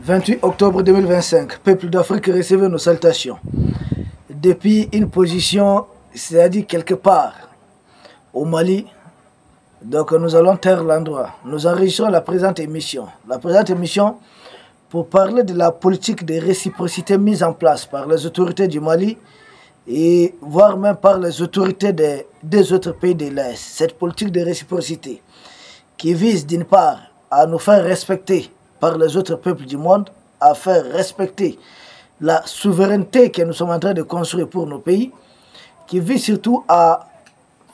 28 octobre 2025, peuple d'Afrique, recevez nos salutations. Depuis une position, c'est-à-dire quelque part au Mali, donc nous allons taire l'endroit. Nous enregistrons la présente émission. La présente émission pour parler de la politique de réciprocité mise en place par les autorités du Mali et voire même par les autorités des autres pays de l'Est. Cette politique de réciprocité qui vise d'une part à nous faire respecter par les autres peuples du monde, à faire respecter la souveraineté que nous sommes en train de construire pour nos pays, qui vise surtout à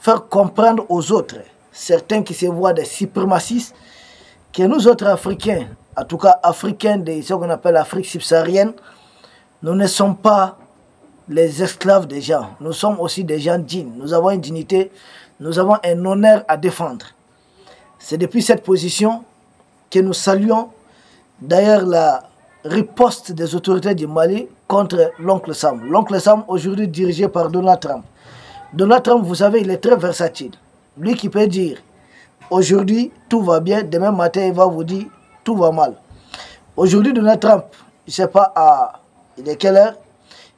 faire comprendre aux autres, certains qui se voient des suprémacistes, que nous autres Africains, en tout cas Africains de ce qu'on appelle l'Afrique subsaharienne, nous ne sommes pas les esclaves des gens, nous sommes aussi des gens dignes, nous avons une dignité, nous avons un honneur à défendre. C'est depuis cette position que nous saluons d'ailleurs la riposte des autorités du Mali contre l'oncle Sam. L'oncle Sam aujourd'hui dirigé par Donald Trump. Donald Trump, vous savez, il est très versatile. Lui qui peut dire aujourd'hui tout va bien, demain matin il va vous dire tout va mal. Aujourd'hui Donald Trump, je ne sais pas il est quelle heure,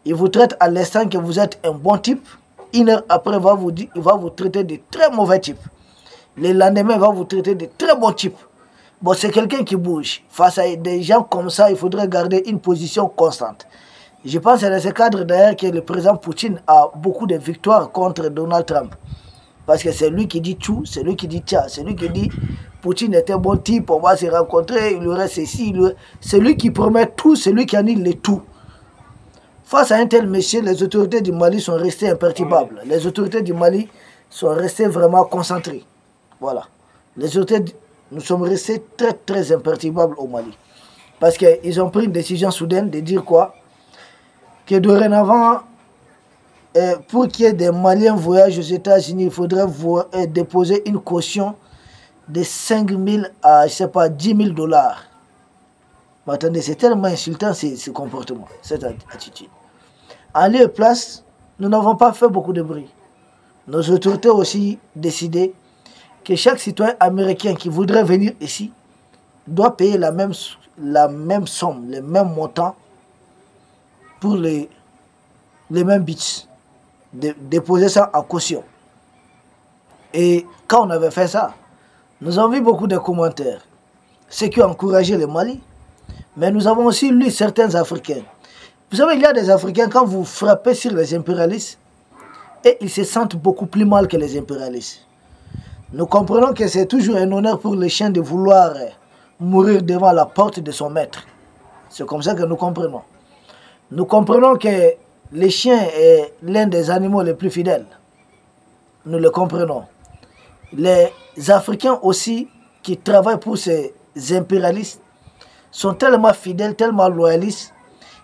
il vous traite à l'instant que vous êtes un bon type. Une heure après il va vous traiter de très mauvais types. Le lendemain il va vous traiter de très bons types. Bon, c'est quelqu'un qui bouge. Face à des gens comme ça, il faudrait garder une position constante. Je pense que c'est dans ce cadre d'ailleurs que le président Poutine a beaucoup de victoires contre Donald Trump. Parce que c'est lui qui dit tout, c'est lui qui dit tcha, c'est lui qui dit Poutine est un bon type, on va se rencontrer, il y aurait ceci, c'est lui qui promet tout, c'est lui qui annule le tout. Face à un tel monsieur, les autorités du Mali sont restées imperturbables. Les autorités du Mali sont restées vraiment concentrées. Voilà. Les autorités, nous sommes restés très imperturbables au Mali. Parce qu'ils ont pris une décision soudaine de dire quoi? Que dorénavant, pour qu'il y ait des Maliens voyagent aux États-Unis, il faudrait déposer une caution de 5 000 à, je sais pas, 10 000 dollars. Mais attendez, c'est tellement insultant ce comportement, cette attitude. En lieu et place, nous n'avons pas fait beaucoup de bruit. Nos autorités ont aussi décidé que chaque citoyen américain qui voudrait venir ici doit payer la même somme, le même montant pour les mêmes bits. Déposer ça en caution. Et quand on avait fait ça, nous avons vu beaucoup de commentaires. Ce qui a encouragé le Mali. Mais nous avons aussi lu certains Africains. Vous savez, il y a des Africains, quand vous frappez sur les impérialistes, et ils se sentent beaucoup plus mal que les impérialistes. Nous comprenons que c'est toujours un honneur pour le chien de vouloir mourir devant la porte de son maître. C'est comme ça que nous comprenons. Nous comprenons que le chien est l'un des animaux les plus fidèles. Nous le comprenons. Les Africains aussi qui travaillent pour ces impérialistes sont tellement fidèles, tellement loyalistes,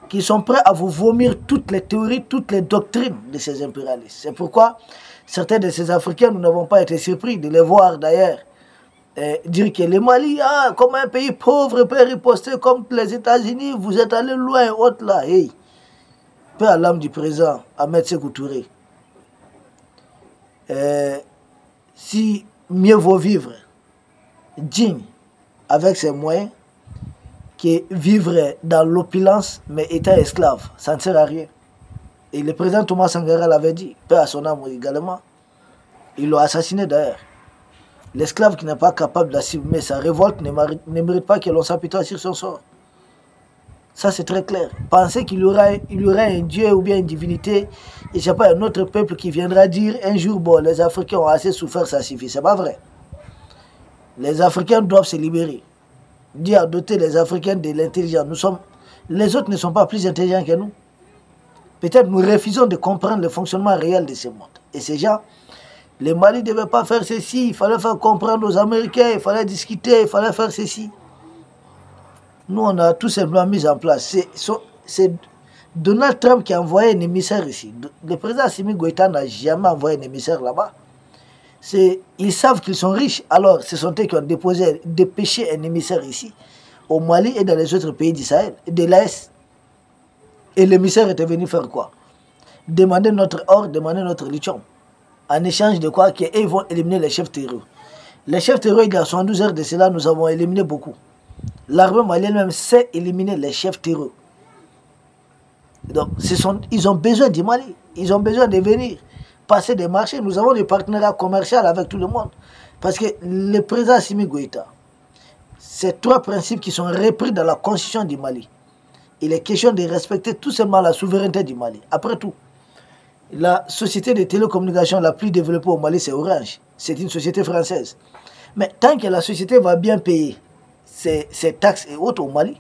qu'ils sont prêts à vous vomir toutes les théories, toutes les doctrines de ces impérialistes. C'est pourquoi certains de ces Africains, nous n'avons pas été surpris de les voir d'ailleurs dire que le Mali, comme un pays pauvre, peut riposter comme les États-Unis, vous êtes allés loin, haute là. Hey, peu à l'âme du président Ahmed Sékou Touré. Si mieux vaut vivre digne avec ses moyens que vivre dans l'opulence mais étant esclave, ça ne sert à rien. Et le président Thomas Sankara l'avait dit, paix à son âme également. Il l'a assassiné d'ailleurs. L'esclave qui n'est pas capable d'assumer sa révolte ne mérite pas que l'on s'apitoie sur son sort. Ça c'est très clair. Penser qu'il y aura un dieu ou bien une divinité, et je sais pas, un autre peuple qui viendra dire un jour, bon, les Africains ont assez souffert, ça suffit. C'est pas vrai. Les Africains doivent se libérer. Dieu a doté les Africains de l'intelligence. Les autres ne sont pas plus intelligents que nous. Peut-être nous refusons de comprendre le fonctionnement réel de ce monde. Et ces gens, le Mali ne devait pas faire ceci, il fallait faire comprendre aux Américains, il fallait discuter, il fallait faire ceci. Nous, on a tout simplement mis en place. C'est Donald Trump qui a envoyé un émissaire ici. Le président Assimi Goïta n'a jamais envoyé un émissaire là-bas. Ils savent qu'ils sont riches, alors ce sont eux qui ont dépêché un émissaire ici, au Mali et dans les autres pays d'Israël, de l'Est. Et l'émissaire était venu faire quoi? Demander notre or, demander notre lithium. En échange de quoi? Qu'ils vont éliminer les chefs terreux. Les chefs terreux, il y a 72 heures de cela, nous avons éliminé beaucoup. L'armée malienne même sait éliminer les chefs terreux. Donc, ils ont besoin du Mali. Ils ont besoin de venir passer des marchés. Nous avons des partenariats commerciaux avec tout le monde. Parce que le président Assimi Goïta, c'est 3 principes qui sont repris dans la constitution du Mali. Il est question de respecter tout simplement la souveraineté du Mali. Après tout, la société de télécommunications la plus développée au Mali, c'est Orange. C'est une société française. Mais tant que la société va bien payer ses taxes et autres au Mali,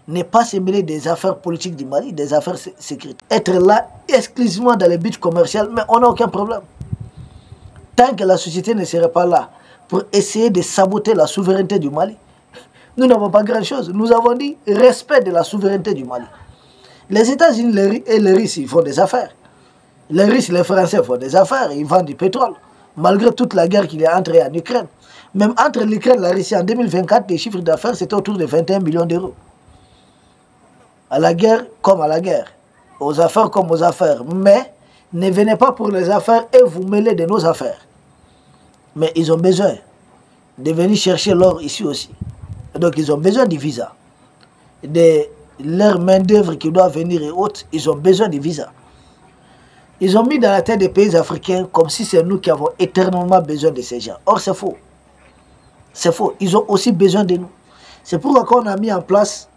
n'est pas se mêler des affaires politiques du Mali, des affaires sécuritaires. Être là exclusivement dans les buts commerciaux, mais on n'a aucun problème. Tant que la société ne serait pas là pour essayer de saboter la souveraineté du Mali, nous n'avons pas grand-chose. Nous avons dit respect de la souveraineté du Mali. Les États-Unis et les Russes, ils font des affaires. Les Russes et les Français font des affaires, ils vendent du pétrole. Malgré toute la guerre qu'il y a entre en Ukraine. Même entre l'Ukraine et la Russie en 2024, les chiffres d'affaires, c'était autour de 21 millions d'euros. À la guerre comme à la guerre. Aux affaires comme aux affaires. Mais ne venez pas pour les affaires et vous mêlez de nos affaires. Mais ils ont besoin de venir chercher l'or ici aussi. Donc ils ont besoin du visa. De leur main-d'œuvre qui doit venir et autres, ils ont besoin du visa. Ils ont mis dans la tête des pays africains comme si c'est nous qui avons éternellement besoin de ces gens. Or c'est faux. C'est faux. Ils ont aussi besoin de nous. C'est pourquoi on a mis en place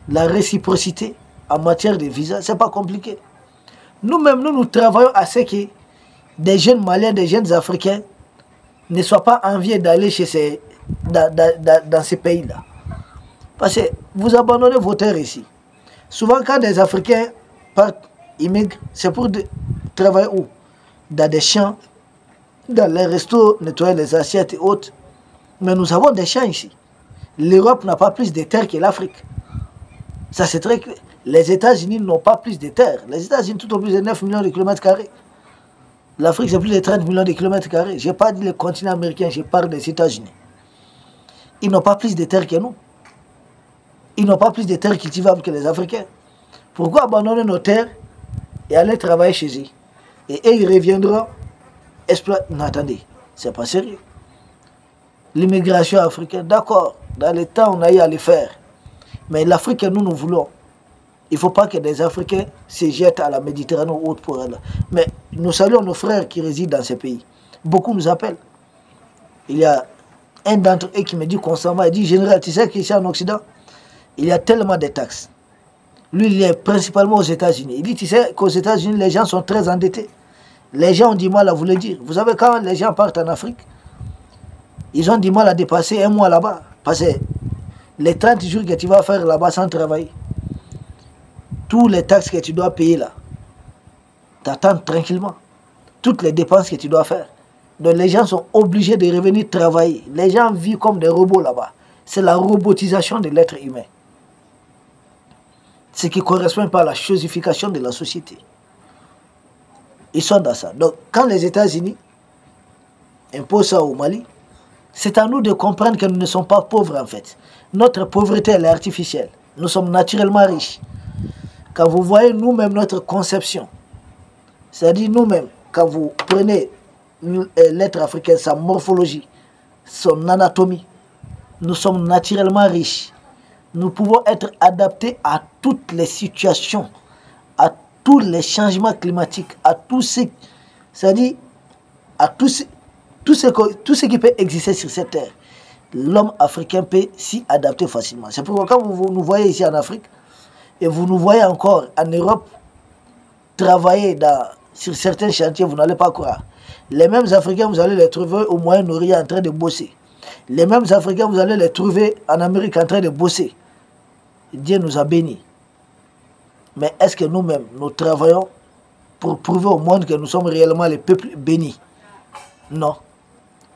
la réciprocité en matière de visa. Ce n'est pas compliqué. Nous-mêmes, nous travaillons à ce que des jeunes Maliens, des jeunes Africains ne soient pas enviés d'aller chez dans ces pays-là. Parce que vous abandonnez vos terres ici. Souvent, quand des Africains partent, immigrent, c'est pour travailler où? Dans des champs, dans les restos, nettoyer les assiettes et autres. Mais nous avons des champs ici. L'Europe n'a pas plus de terres que l'Afrique. Ça, c'est très clair. Les États-Unis n'ont pas plus de terres. Les États-Unis, tout au plus de 9 millions de kilomètres carrés. L'Afrique, c'est plus de 30 millions de kilomètres carrés. Je n'ai pas dit le continent américain, je parle des États-Unis. Ils n'ont pas plus de terres que nous. Ils n'ont pas plus de terres cultivables que les Africains. Pourquoi abandonner nos terres et aller travailler chez eux? Et eux, ils reviendront exploiter. Non, attendez, c'est pas sérieux. L'immigration africaine, d'accord, dans le temps, on a eu à le faire. Mais l'Afrique que nous voulons, il ne faut pas que des Africains se jettent à la Méditerranée ou autre pour elle. Mais nous saluons nos frères qui résident dans ces pays. Beaucoup nous appellent. Il y a un d'entre eux qui me dit constamment, il dit, général, tu sais qu'ici en Occident, il y a tellement de taxes. Lui, il est principalement aux États-Unis. Il dit, tu sais qu'aux États-Unis, les gens sont très endettés. Les gens ont du mal à vous le dire. Vous savez, quand les gens partent en Afrique, ils ont du mal à dépasser un mois là-bas. Parce que les 30 jours que tu vas faire là-bas sans travailler, tous les taxes que tu dois payer là, t'attends tranquillement. Toutes les dépenses que tu dois faire. Donc les gens sont obligés de revenir travailler. Les gens vivent comme des robots là-bas. C'est la robotisation de l'être humain. Ce qui correspond pas à la chosification de la société. Ils sont dans ça. Donc quand les États-Unis imposent ça au Mali, c'est à nous de comprendre que nous ne sommes pas pauvres en fait. Notre pauvreté elle est artificielle. Nous sommes naturellement riches. Quand vous voyez nous-mêmes notre conception, c'est-à-dire nous-mêmes, quand vous prenez l'être africain, sa morphologie, son anatomie, nous sommes naturellement riches. Nous pouvons être adaptés à toutes les situations, à tous les changements climatiques, à tout ce, c'est-à-dire à tout ce qui peut exister sur cette terre. L'homme africain peut s'y adapter facilement. C'est pourquoi quand vous nous voyez ici en Afrique, et vous nous voyez encore en Europe, travailler sur certains chantiers, vous n'allez pas croire. Les mêmes Africains, vous allez les trouver au Moyen-Orient en train de bosser. Les mêmes Africains, vous allez les trouver en Amérique en train de bosser. Dieu nous a bénis. Mais est-ce que nous-mêmes, nous travaillons pour prouver au monde que nous sommes réellement les peuples bénis? Non.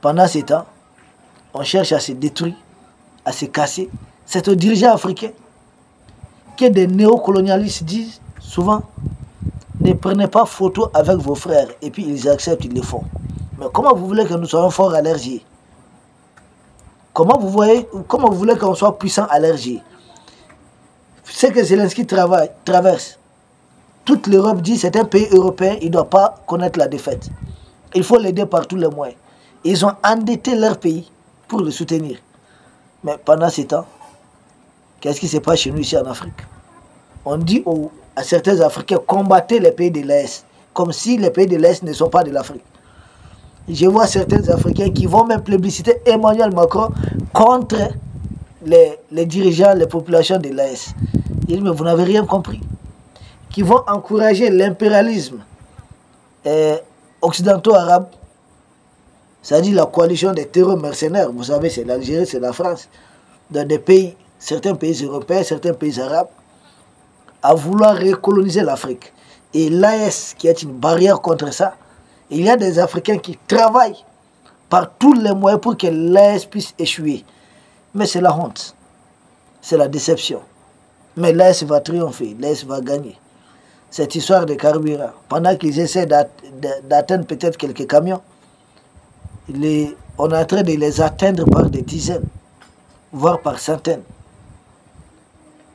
Pendant ces temps, on cherche à se détruire, à se casser. C'est aux dirigeants africains que des néocolonialistes disent souvent, ne prenez pas photo avec vos frères. Et puis ils acceptent, ils le font. Mais comment vous voulez que nous soyons forts à l'RG? Comment vous voulez qu'on soit puissant à l'RG? Ce que Zelensky traverse, toute l'Europe dit c'est un pays européen, il ne doit pas connaître la défaite. Il faut l'aider par tous les moyens. Ils ont endetté leur pays pour le soutenir. Mais pendant ce temps, qu'est-ce qui se passe chez nous ici en Afrique? On dit à certains Africains, combattez les pays de l'Est, comme si les pays de l'Est ne sont pas de l'Afrique. Je vois certains Africains qui vont même plébisciter Emmanuel Macron contre les dirigeants, les populations de l'Est. Ils disent, mais vous n'avez rien compris. Qui vont encourager l'impérialisme occidentaux-arabes, c'est-à-dire la coalition des terreurs mercenaires. Vous savez, c'est l'Algérie, c'est la France, dans des pays, certains pays européens, certains pays arabes, à vouloir recoloniser l'Afrique. Et l'AES, qui est une barrière contre ça, il y a des Africains qui travaillent par tous les moyens pour que l'AES puisse échouer. Mais c'est la honte, c'est la déception. Mais l'AES va triompher, l'AES va gagner. Cette histoire de carburant, pendant qu'ils essaient d'atteindre peut-être quelques camions, on est en train de les atteindre par des dizaines, voire par centaines.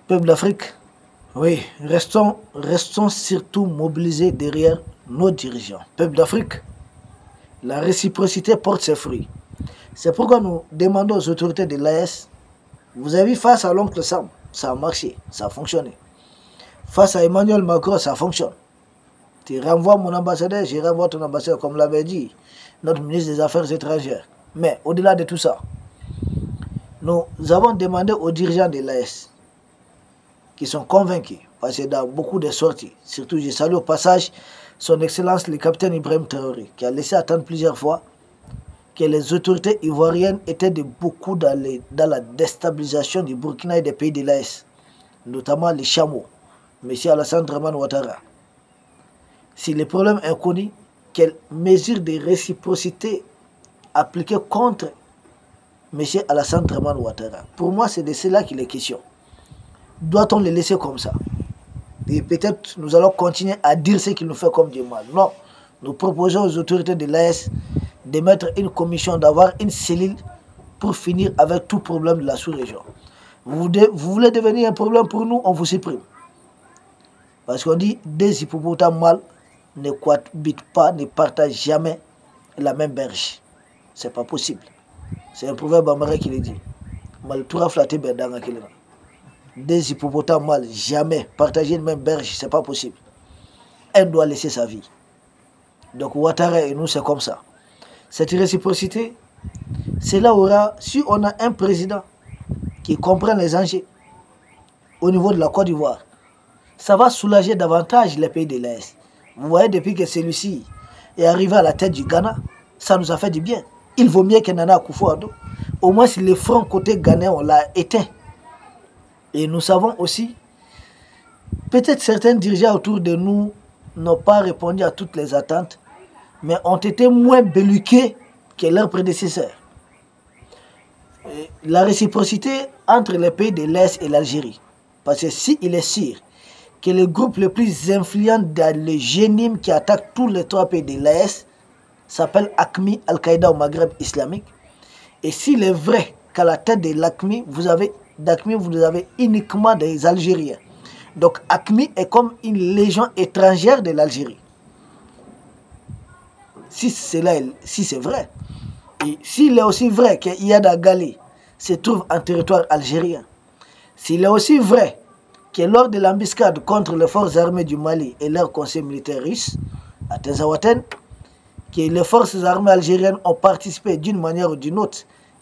Peuple d'Afrique, oui, restons surtout mobilisés derrière nos dirigeants. Peuple d'Afrique, la réciprocité porte ses fruits. C'est pourquoi nous demandons aux autorités de l'AES, vous avez vu face à l'oncle Sam, ça a marché, ça a fonctionné. Face à Emmanuel Macron, ça fonctionne. Tu renvoies mon ambassadeur, je renvoie ton ambassadeur, comme l'avait dit notre ministre des Affaires étrangères. Mais au-delà de tout ça, nous avons demandé aux dirigeants de l'AES, qui sont convaincus, parce que dans beaucoup de sorties, surtout je salue au passage son Excellence le capitaine Ibrahim Traoré, qui a laissé attendre plusieurs fois que les autorités ivoiriennes étaient de beaucoup dans la déstabilisation du Burkina et des pays de l'AES, notamment les chameaux, M. Alassane Dramane Ouattara. Si le problème est connu, quelles mesures de réciprocité appliquées contre M. Alassane Dramane Ouattara? Pour moi, c'est de cela qu'il est question. Doit-on le laisser comme ça? Et peut-être nous allons continuer à dire ce qu'il nous fait comme du mal. Non, nous proposons aux autorités de l'AES de mettre une commission, d'avoir une cellule pour finir avec tout problème de la sous-région. Vous voulez devenir un problème pour nous, on vous supprime. Parce qu'on dit, des hippopotames mâles ne cohabitent pas, ne partagent jamais la même berge. C'est pas possible. C'est un proverbe américain qui le dit. Maltoura flatté berdanga qui le dit. Des hippopotames mâles jamais partager une même berge, c'est pas possible. Elle doit laisser sa vie. Donc Ouattara et nous, c'est comme ça. Cette réciprocité, cela aura, si on a un président qui comprend les enjeux au niveau de la Côte d'Ivoire, ça va soulager davantage les pays de l'Est. Vous voyez, depuis que celui-ci est arrivé à la tête du Ghana, ça nous a fait du bien. Il vaut mieux que Nana Akufo-Addo. Au moins, si le front côté ghanéen, on l'a éteint. Et nous savons aussi, peut-être certains dirigeants autour de nous n'ont pas répondu à toutes les attentes, mais ont été moins belliqués que leurs prédécesseurs. La réciprocité entre les pays de l'Est et l'Algérie. Parce que s'il est sûr que le groupe le plus influent dans le génime qui attaque tous les trois pays de l'Est s'appelle AQMI, Al-Qaïda au Maghreb islamique, et s'il est vrai qu'à la tête de l'AQMI, vous avez uniquement des Algériens. Donc AQMI est comme une légion étrangère de l'Algérie. Si c'est vrai, et s'il est aussi vrai que Iyad Gali se trouve en territoire algérien, s'il est aussi vrai que lors de l'embuscade contre les forces armées du Mali et leur conseil militaire russe, à Tezawaten, que les forces armées algériennes ont participé d'une manière ou d'une autre,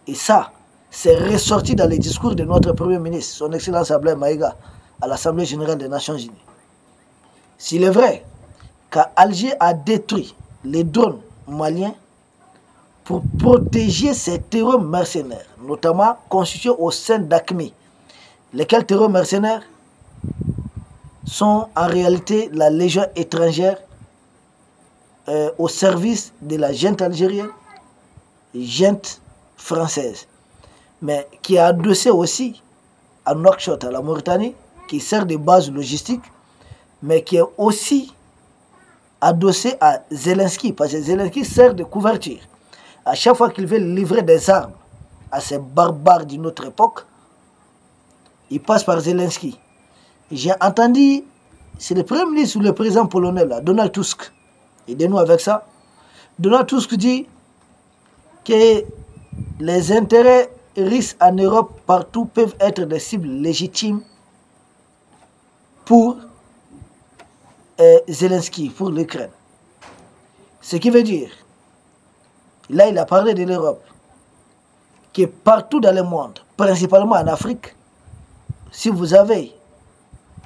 et ça, c'est ressorti dans les discours de notre Premier ministre, son Excellence Ablaye Maïga, à l'Assemblée générale des Nations unies. S'il est vrai qu'Alger a détruit les drones maliens pour protéger ces terreurs mercenaires, notamment constitués au sein d'AQMI, lesquels terreurs mercenaires sont en réalité la légion étrangère au service de la junte algérienne, junte française, mais qui est adossé aussi à Nouakchott, à la Mauritanie, qui sert de base logistique, mais qui est aussi adossé à Zelensky, parce que Zelensky sert de couverture. À chaque fois qu'il veut livrer des armes à ces barbares d'une autre époque, il passe par Zelensky. J'ai entendu, c'est le Premier ministre ou le président polonais, là, Donald Tusk, aidez-nous avec ça. Donald Tusk dit que les intérêts Russes en Europe, partout, peuvent être des cibles légitimes pour Zelensky, pour l'Ukraine. Ce qui veut dire, là il a parlé de l'Europe, que partout dans le monde, principalement en Afrique, si vous avez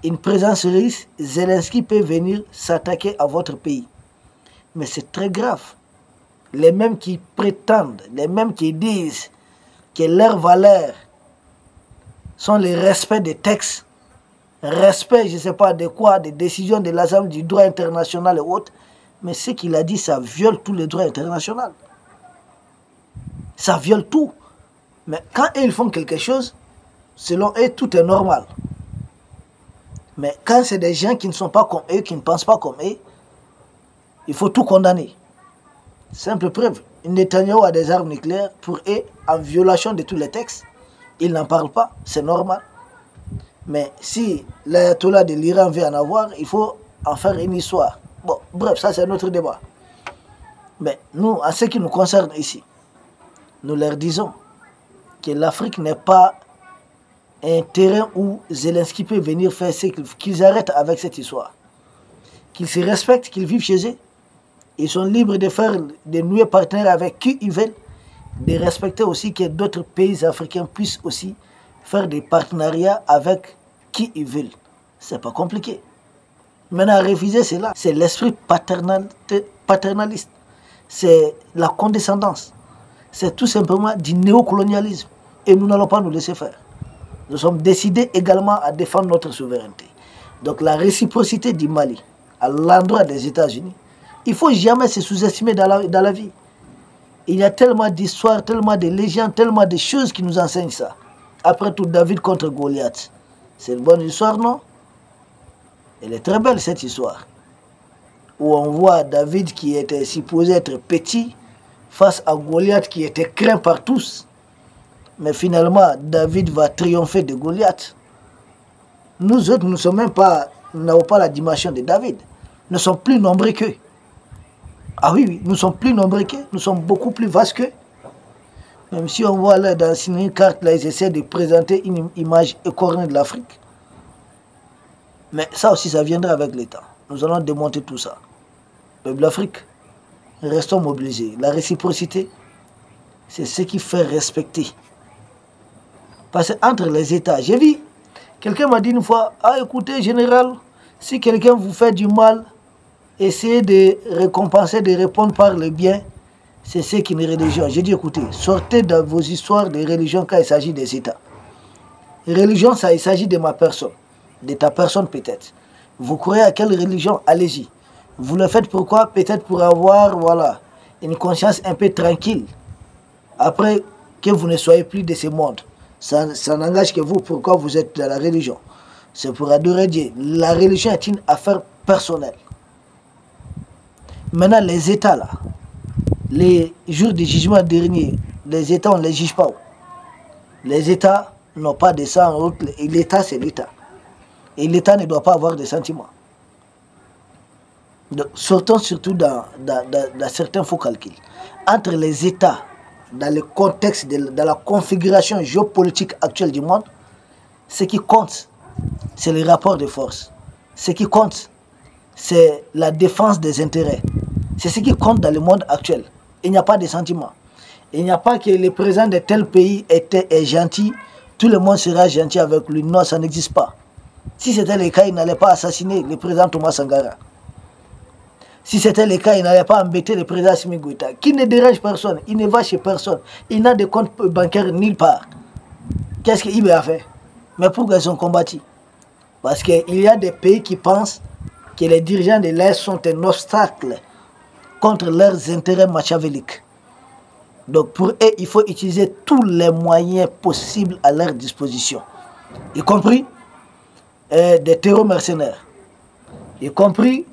une présence russe, Zelensky peut venir s'attaquer à votre pays. Mais c'est très grave. Les mêmes qui prétendent, les mêmes qui disent que leurs valeurs sont le respect des textes, respect, je ne sais pas de quoi, des décisions de l'Assemblée du droit international et autres, mais ce qu'il a dit, ça viole tout le droit international. Ça viole tout. Mais quand ils font quelque chose, selon eux, tout est normal. Mais quand c'est des gens qui ne sont pas comme eux, qui ne pensent pas comme eux, il faut tout condamner. Simple preuve, Netanyahou a des armes nucléaires, pour eux, en violation de tous les textes. Ils n'en parlent pas, c'est normal. Mais si l'ayatollah de l'Iran veut en avoir, il faut en faire une histoire. Bon, bref, ça c'est un autre débat. Mais nous, en ce qui nous concerne ici, nous leur disons que l'Afrique n'est pas un terrain où Zelensky peut venir faire ce qu'ils arrêtent avec cette histoire. Qu'ils se respectent, qu'ils vivent chez eux. Ils sont libres de faire, de nouer partenaires avec qui ils veulent, de respecter aussi que d'autres pays africains puissent aussi faire des partenariats avec qui ils veulent. C'est pas compliqué. Maintenant, refuser cela, c'est l'esprit paternaliste. C'est la condescendance. C'est tout simplement du néocolonialisme. Et nous n'allons pas nous laisser faire. Nous sommes décidés également à défendre notre souveraineté. Donc la réciprocité du Mali à l'endroit des États-Unis, il ne faut jamais se sous-estimer dans la vie. Il y a tellement d'histoires, tellement de légendes, tellement de choses qui nous enseignent ça. Après tout, David contre Goliath. C'est une bonne histoire, non? Elle est très belle, cette histoire. Où on voit David qui était supposé être petit face à Goliath qui était craint par tous. Mais finalement, David va triompher de Goliath. Nous autres, nous n'avons pas la dimension de David. Nous sommes plus nombreux qu'eux. Ah oui, oui, nous sommes plus nombreux qu'eux. Nous sommes beaucoup plus vastes qu'eux. Même si on voit là, dans une carte, là, ils essaient de présenter une image écornée de l'Afrique. Mais ça aussi, ça viendra avec le temps. Nous allons démonter tout ça. Peuple d'Afrique, restons mobilisés. La réciprocité, c'est ce qui fait respecter. Parce qu'entre les États, j'ai vu, quelqu'un m'a dit une fois, ah écoutez, général, si quelqu'un vous fait du mal, essayez de récompenser, de répondre par le bien. C'est ce qui est une religion. J'ai dit, écoutez, sortez de vos histoires de religion quand il s'agit des États. Religion, ça, il s'agit de ma personne, de ta personne peut-être. Vous croyez à quelle religion? Allez-y. Vous le faites pourquoi? Peut-être pour avoir, voilà, une conscience un peu tranquille. Après, que vous ne soyez plus de ce monde. Ça n'engage que vous. Pourquoi vous êtes dans la religion? C'est pour adorer Dieu. La religion est une affaire personnelle. Maintenant, les États, là, les jours du jugement dernier, les États, on ne les juge pas. Les États n'ont pas de sang. L'État, c'est l'État. Et l'État ne doit pas avoir de sentiments. Donc, sortons surtout dans certains faux calculs. Entre les États, dans le contexte, dans la configuration géopolitique actuelle du monde, ce qui compte, c'est les rapports de force. Ce qui compte, c'est la défense des intérêts. C'est ce qui compte dans le monde actuel. Il n'y a pas de sentiments. Il n'y a pas que le président de tel pays est gentil, tout le monde sera gentil avec lui. Non, ça n'existe pas. Si c'était le cas, il n'allait pas assassiner le président Thomas Sankara. Si c'était le cas, il n'allait pas embêter le président Assimi Goïta, qui ne dérange personne, il ne va chez personne, il n'a de compte bancaire nulle part. Qu'est-ce qu'il a fait? Mais pourquoi ils ont combattu? Parce qu'il y a des pays qui pensent que les dirigeants de l'Est sont un obstacle contre leurs intérêts machiavéliques. Donc pour eux, il faut utiliser tous les moyens possibles à leur disposition, y compris des terreaux mercenaires, y compris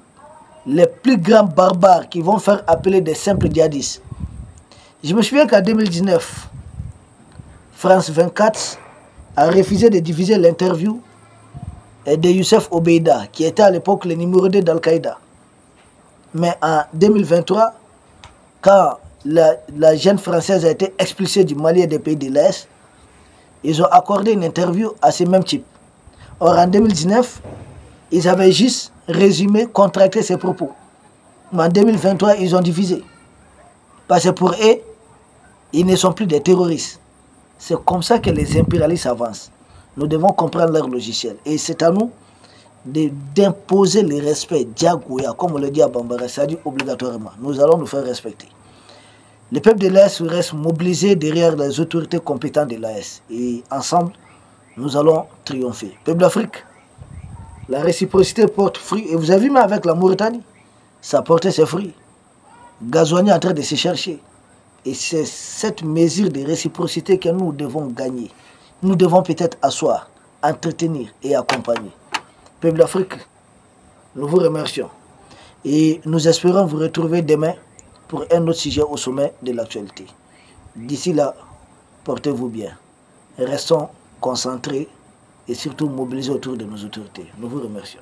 les plus grands barbares qui vont faire appeler des simples djihadistes. Je me souviens qu'en 2019, France 24 a refusé de diffuser l'interview de Youssef Obeida, qui était à l'époque le numéro 2 d'Al-Qaïda. Mais en 2023, quand la jeune française a été expulsée du Mali et des pays de l'Est, ils ont accordé une interview à ce même type. Or, en 2019, ils avaient juste résumé, contracté ses propos. Mais en 2023, ils ont divisé. Parce que pour eux, ils ne sont plus des terroristes. C'est comme ça que les impérialistes avancent. Nous devons comprendre leur logiciel. Et c'est à nous d'imposer le respect Diagoya, comme on le dit à Bambara, c'est-à-dire obligatoirement. Nous allons nous faire respecter. Le peuple de l'AS reste mobilisé derrière les autorités compétentes de l'AS. Et ensemble, nous allons triompher. Peuple d'Afrique, la réciprocité porte fruit. Et vous avez vu, mais avec la Mauritanie, ça portait ses fruits. Gazouani est en train de se chercher. Et c'est cette mesure de réciprocité que nous devons gagner. Nous devons peut-être asseoir, entretenir et accompagner. Peuple d'Afrique, nous vous remercions. Et nous espérons vous retrouver demain pour un autre sujet au sommet de l'actualité. D'ici là, portez-vous bien. Restons concentrés et surtout mobilisés autour de nos autorités. Nous vous remercions.